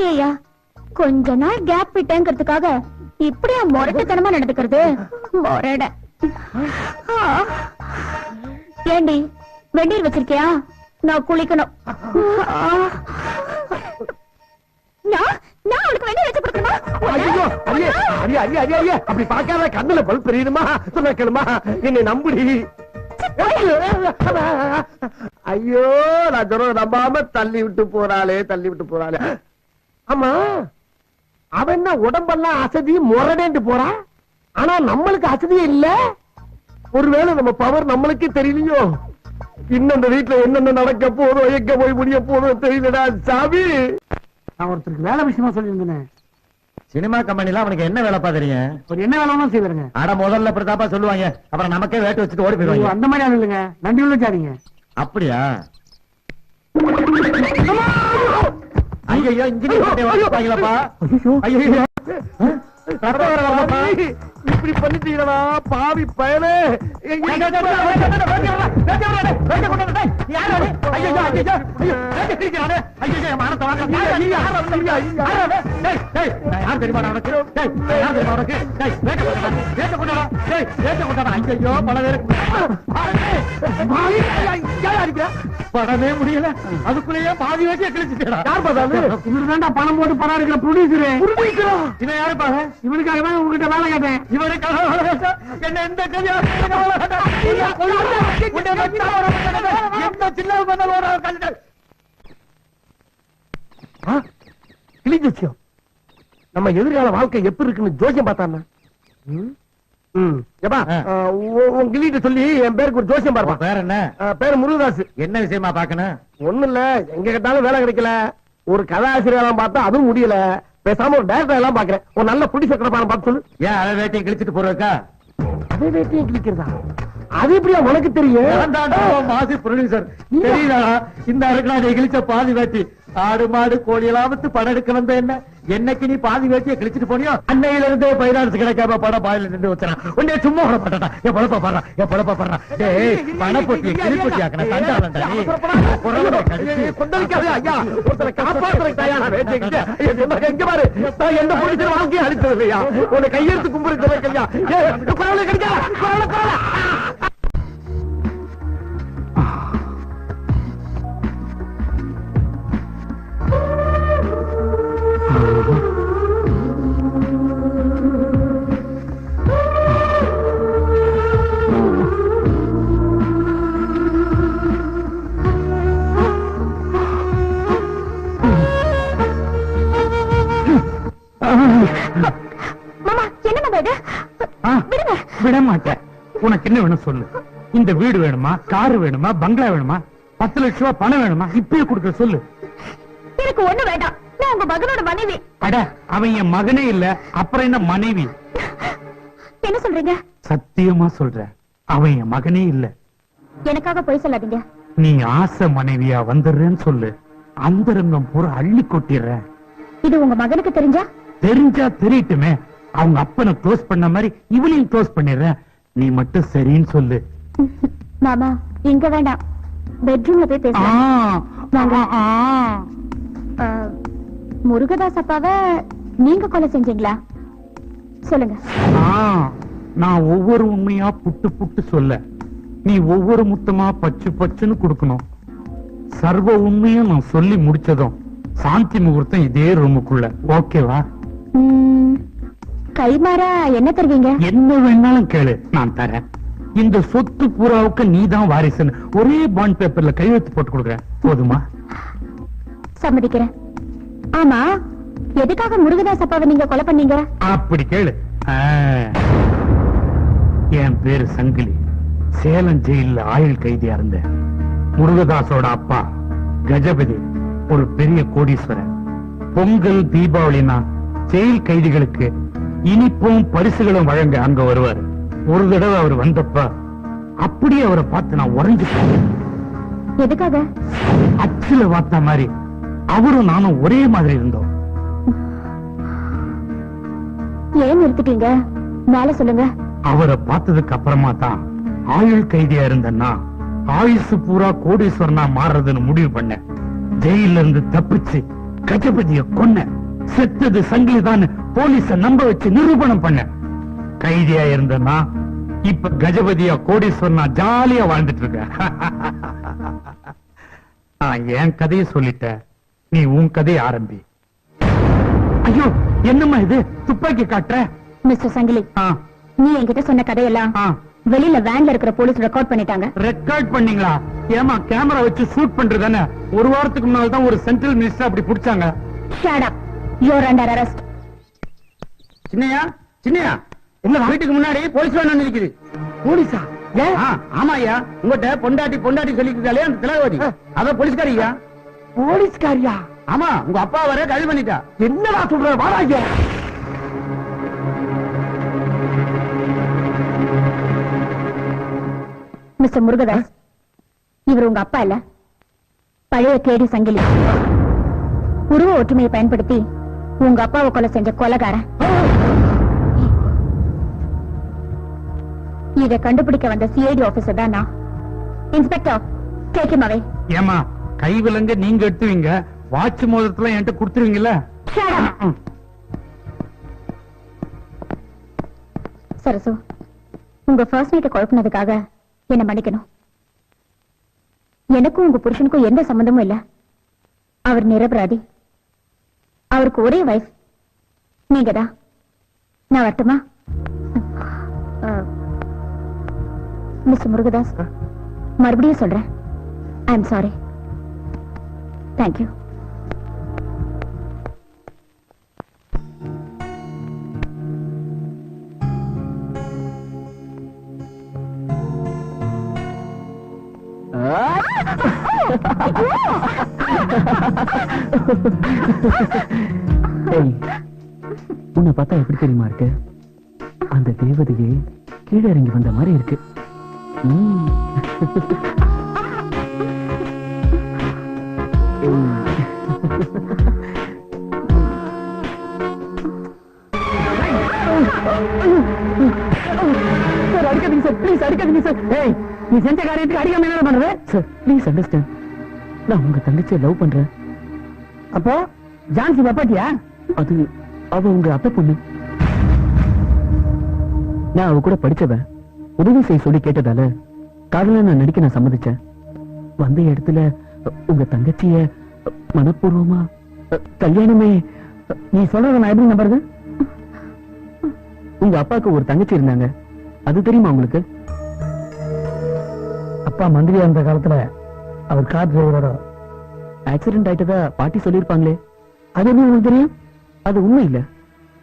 ஏயா கொஞ்ச நாள் கேப் விட்டேங்கிறதுக்காக இப்படியா முரட்டுத்தனமா நடந்துக்கிறது? முரட. ஏண்டி வெந்நீர் வச்சிருக்கியா? நான் குளிக்கணும். நான் உனக்கு வெந்நீர் வச்சு கொடுக்கணுமா? ஐயோ அரியே அரியே அரியே அரியே அரியே அப்படி பார்க்காத கண்ணுல பல் பெரியணுமா? சொன்ன கேளுமா, என்னை நம்புடி. ஐயோ நான் சொல்ற நம்பாம தள்ளி விட்டு போறாளே. ஆமா அவன் என்ன உடம்பெல்லாம் அசதி முரடேண்டு போறா, ஆனா நம்மளுக்கு அசதியே இல்ல. ஒருவேளை நம்ம பவர் நம்மளுக்கே தெரியலையோ? இன்னும் இந்த வீட்டுல என்னென்ன நடக்க போதோ, எங்க போய் முடிய போதோ தெரியலடா சாமி. நான் ஒருத்தருக்கு வேலை விஷயமா சொல்லியிருந்தேன். சினிமா கம்பெனில அவனுக்கு என்ன வேலை பாக்குறீங்க? ஒரு என்ன வேலை செய்வாருங்க. ஆட முதல்ல பிரதாப்பா சொல்லுவாங்க, அப்புறம் நமக்கே வேட்டு வச்சுட்டு ஓடி போயிடுவாங்க. அந்த மாதிரி ஆள் இல்லைங்க, நன்றி உள்ள ஜாதிங்க. அப்படியா? ஐயோ இன்ஜினியர் ஐயோ இப்படி பண்ணிட்டீங்களா பாவி பயலே. படமே முடியல, அதுக்குள்ளேயே பாதி வேட்டிய கிழிச்சுட்டா. யார் பார்த்தாலும் இவரு பணம் போட்டு படம் இருக்கிற ப்ரொடியூசரா? இவன் யாரு பாரு? இவனுக்காக தான் உங்ககிட்ட வேலை கேட்டேன். இவனுக்காக என்ன எந்த கிளிஜோசியம் நம்ம எதிர்கால வாழ்க்கை எப்படி இருக்குன்னு ஜோசியம் பார்த்தான்னா உன் கிளிட்ட சொல்லி என் பேருக்கு ஒரு ஜோசியம் பார்ப்பான். பேர் என்ன? பேரு முருகதாஸ். என்ன விஷயமா பாக்கணும்? ஒண்ணு இல்ல, எங்க கேட்டாலும் வேலை கிடைக்கல. ஒரு கதாசிரியர் பார்த்தா அதுவும் முடியல. பேசாம ஒரு டைரக்டர் எல்லாம் பாக்குறேன். ஒரு நல்ல ப்ரொடியூசர் கடப்பான பார்த்து சொல்லு. ஏன் அதை வேட்டையும் கிழிச்சிட்டு போறக்கா? அதே வேட்டையும் கிழிக்கிறதா? அது எப்படியா உனக்கு தெரியும்? மாசி ப்ரொடியூசர் தெரியுதா? இந்த அரக்கணாதை கிழிச்ச பாதி வேட்டி ஆடு மாடு கோழி எல்லாம் படம் எடுக்க வந்த என்ன என்னைக்கு நீ பாதி வேட்டியை கிழிச்சிட்டு போனியோ அன்னையில இருந்தே பைனான்ஸ் கிடைக்காம படம் பாயில நின்று வச்சான். உன்னே சும்மா விடப்பட்டா என் பொழப்ப பாடுறான். பணப்பொட்டியை கிழிப்பொட்டி ஆக்கணும். எங்க பாரு, எந்த பொடிச்சு வாழ்க்கையை அழிச்சது இல்லையா? உன்னை கையெழுத்து கும்பிடுறது கிடைக்கலையா? மாமா என்ன இது? விடுங்க. விட மாட்டேன். உனக்கு என்ன வேணும் சொல்லு. இந்த வீடு வேணுமா, கார் வேணுமா, பங்களா வேணுமா, 10 லட்சம் ரூபாய் பணம் வேணுமா? இப்பயே கொடுக்க சொல்லு. எனக்கு ஒண்ணு வேண்டாம். நான் உங்க மகனோட மனைவி. அட அவன் என் மகனே இல்ல, அப்புறம் என்ன மனைவி? என்ன சொல்றீங்க? சத்தியமா சொல்றேன், அவன் என் மகனே இல்ல. எனக்காக பொய் சொல்லாதீங்க. நீ ஆசை மனைவியா வந்துடுறேன்னு சொல்லு, அந்தரங்கம் பூரா அள்ளி கொட்டிடுறேன். இது உங்க மகனுக்கு தெரிஞ்சா? தெரிஞ்சா தெரியட்டுமே. அவங்க அப்பனை க்ளோஸ் பண்ண மாதிரி இவனையும் க்ளோஸ் பண்ணிடுறேன். நீ மட்டும் சரின்னு சொல்லு. மாமா இங்க வேண்டாம், பெட்ரூம்ல போய் பேசலாம். முருகதாஸ் அப்பாவை நீங்க கொலை செஞ்சீங்களா? சொல்லுங்க. நான் ஒவ்வொரு உண்மையா புட்டு புட்டு சொல்ல, நீ ஒவ்வொரு முத்தமா பச்சு பச்சுன்னு கொடுக்கணும். சர்வ உண்மையும் நான் சொல்லி முடிச்சதும் சாந்தி முகூர்த்தம் இதே ரூமுக்குள்ள. ஓகேவா? கைமாறா என்ன தருவீங்க? என்ன வேணாலும் கேளு, நான் தரேன். இந்த சொத்து பூராவுக்கு நீதான் வாரிசுன்னு ஒரே பாண்ட் பேப்பர்ல கையெழுத்து போட்டு கொடுக்குறேன், போதுமா? சம்மதிக்கிறேன். ஆமா, எதுக்காக முருகதாஸ் அப்பாவை நீங்க கொலை பண்ணீங்க? அப்படி கேளு. என் பேரு சங்கிலி. சேலம் ஜெயில ஆயுள் கைதியா இருந்த முருகதாசோட அப்பா கஜபதி ஒரு பெரிய கோடீஸ்வரன். பொங்கல் தீபாவளினா ஜெயில் கைதிகளுக்கு இனிப்பும் பரிசுகளும் வழங்க அங்க வருவார். ஒரு தடவை அவர் வந்தப்ப அப்படியே அவரை பார்த்து நான் உறைஞ்சிட்டேன். எதுக்காக? அச்சுல பார்த்த மாதிரி அவரும் நானும் ஒரே மாதிரி இருந்தோம். ஏன் நிறுத்திட்டீங்க? மேல சொல்லுங்க. அவரை பார்த்ததுக்கு அப்புறமா தான் ஆயுள் கைதியா இருந்தேன்னா ஆயுசு பூரா கோடீஸ்வரனா மாறுறதுன்னு முடிவு பண்ணேன். ஜெயில இருந்து தப்பிச்சு கஜபதிய கொன்ன. செத்தது சங்கிலிதான் போலீஸ நம்ப வச்சு நிரூபணம் பண்ண. கைதியா இருந்தேன்னா இப்ப கஜபதியா கோடீஸ்வரனா ஜாலியா வாழ்ந்துட்டு இருக்க. நான் என் கதையை சொல்லிட்ட, நீ உன் கதையை ஆரம்பி. ஐயோ, என்னம்மா இது, துப்பாக்கி காட்டுற? மிஸ்டர் சங்கிலி, ஆ, நீ என்கிட்ட சொன்ன கதையெல்லாம் ஆ. வெளியில வேன்ல இருக்கிற போலீஸ் ரெக்கார்ட் பண்ணிட்டாங்க. ரெக்கார்ட் பண்ணீங்களா? ஏமா கேமரா வச்சு ஷூட் பண்றதானே? ஒரு வாரத்துக்கு முன்னால தான் ஒரு சென்ட்ரல் மினிஸ்டர் அப்படி புடிச்சாங்க. Shut up. You're under arrest. Chinnaiya, Chinnaiya, என்ன வீட்டுக்கு முன்னாடி போலீஸ் வேன் வந்து நிக்குது. போலீஸா? ஏன்? ஆமா ஐயா, உங்ககிட்ட பொண்டாட்டி பொண்டாட்டி சொல்லிக்கிட்டாலே அந்த திலகவதி, அத போலீஸ்காரியா. போலீஸ்காரியா? ஆமா, உங்க அப்பா வர கைது பண்ணிட்டா. என்னடா சொல்ற? வாடாங்க. மிஸ்டர் முருகதாஸ், இவர் உங்க அப்பா இல்ல, பழைய கேடி சங்கிலி. உருவ ஒற்றுமையை பயன்படுத்தி உங்க அப்பாவை கொலை செஞ்ச கொலைகாரன். இதை கண்டுபிடிக்க வந்த சிஐடி ஆபீசர் தான் நான். இன்ஸ்பெக்டர், டேக் ஹிம் அவே. ஏமா, கை விலங்க நீங்க எடுத்துவீங்க, வாட்ச் மோதிரத்துல என்கிட்ட கொடுத்துருவீங்கல்ல? Shut up. சரசு, உங்க ஃபர்ஸ்ட் நைட்டை குழப்பினதுக்காக என்ன மன்னிக்கணும். எனக்கும் உங்க புருஷனுக்கும் எந்த சம்பந்தமும் இல்ல. அவர் நிரபராதி. அவருக்கு ஒரே வைஃப் நீங்கதான். நான் வரட்டுமா? மிஸ்டர் முருகதாஸ், மறுபடியும் சொல்றேன், ஐ எம் சாரி. தேங்க்யூ. உன்னை பார்த்தா எப்படி தெரியுமா இருக்கு? அந்த தேவதையே கீழே இறங்கி வந்த மாதிரி இருக்கு. சார், அடிக்காதீங்க சார், ப்ளீஸ் அடிக்காதீங்க சார். ஏய், நீ செஞ்ச காரியத்துக்கு அடிக்காம என்ன பண்றது? சார் ப்ளீஸ் அண்டர்ஸ்டாண்ட், நான் உங்க தங்கச்சியை லவ் பண்றேன். அப்போ ஜான்சி பப்பாட்டியா? அது அவ உங்க அத்தை பொண்ணு. நான் அவ கூட படிச்சவன். உதவி செய்ய சொல்லி கேட்டதால காதல நான் சம்மதிச்சேன். வந்த இடத்துல உங்க தங்கச்சிய மனப்பூர்வமா கல்யாணமே. நீ சொல்றத நான் எப்படி நம்புறது? உங்க அப்பாவுக்கு ஒரு தங்கச்சி இருந்தாங்க, அது தெரியுமா உங்களுக்கு? அப்பா மந்திரியா இருந்த காலத்துல அவர் கார் டிரைவரோட ஆக்சிடென்ட் ஆயிட்டதா பாட்டி சொல்லிருப்பாங்களே, அது எப்படி உங்களுக்கு தெரியும்? அது உண்மை இல்ல.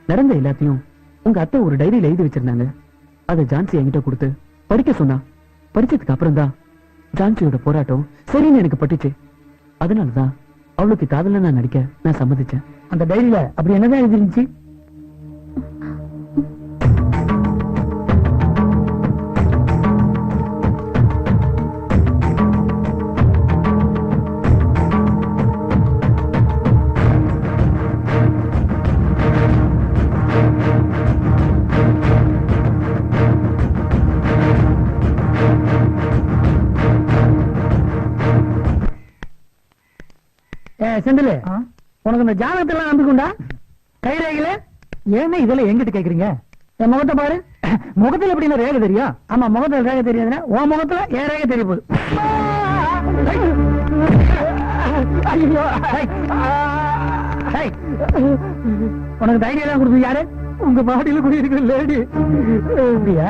நடந்த எல்லாத்தையும் உங்க அத்தை ஒரு டைரியில எழுதி வச்சிருந்தாங்க. அதை ஜான்சி என்கிட்ட கொடுத்து படிக்க சொன்னா. படிச்சதுக்கு அப்புறம் தான் ஜான்சியோட போராட்டம் சரின்னு எனக்கு பட்டுச்சு. அதனாலதான் அவளுக்கு காதல நான் நடிக்க நான் சம்மதிச்சேன். அந்த டைரியில அப்படி என்னதான் எழுதிருந்துச்சு? செந்தில், உனக்கு இந்த ஜாதகத்தெல்லாம் நம்பிக்கொண்டா? கைரேகையில ஏன்னா இதெல்லாம் எங்கிட்ட கேக்குறீங்க? என் முகத்தை பாரு. முகத்துல எப்படின்னா ரேகை தெரியும்? ஆமா, முகத்துல ரேகை தெரியாதுன்னா உன் முகத்துல ஏன் ரேகை தெரிய போகுது? ஐயோ, உனக்கு தைரியம் எல்லாம் கொடுத்தது யாரு? உங்க பாடியில குடியிருக்கிற லேடி. அப்படியா?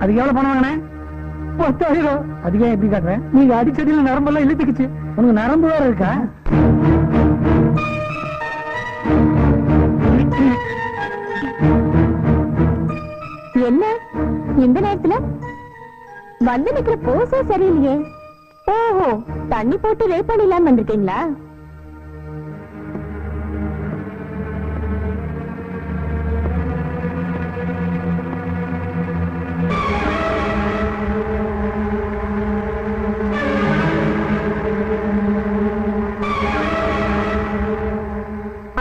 அதுக்கு எவ்வளவு பணம் வாங்கினேன்? 10,000. அதுக்கே எப்படி காட்டுறேன்? நீங்க அடிச்சடியில நரம்பெல்லாம் இழுத்துக்குச்சு. உனக்கு நரம்பு வேற இருக்கா? என்ன இந்த நேரத்துல வந்து நிக்கிற போசே சரியில்லையே. ஓஹோ, தண்ணி போட்டு ரேப் பண்ணிடலான்னு வந்திருக்கீங்களா?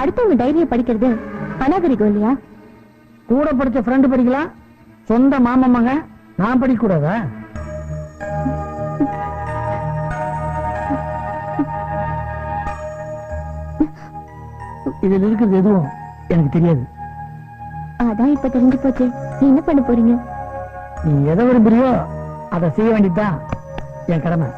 அடுத்தவங்க டைரியை படிக்கிறது அநாகரிகம் இல்லையா? கூட படிச்ச ஃப்ரெண்டு படிக்கலாம், சொந்த மாமா மகன் நான் படிக்க கூடாதா? இதுல இருக்கிறது எதுவும் எனக்கு தெரியாது. அதான் இப்ப தெரிஞ்சு போச்சு. நீ என்ன பண்ண போறீங்க? நீ எதை விரும்புறியோ அதை செய்ய வேண்டியதுதான் என் கடமை.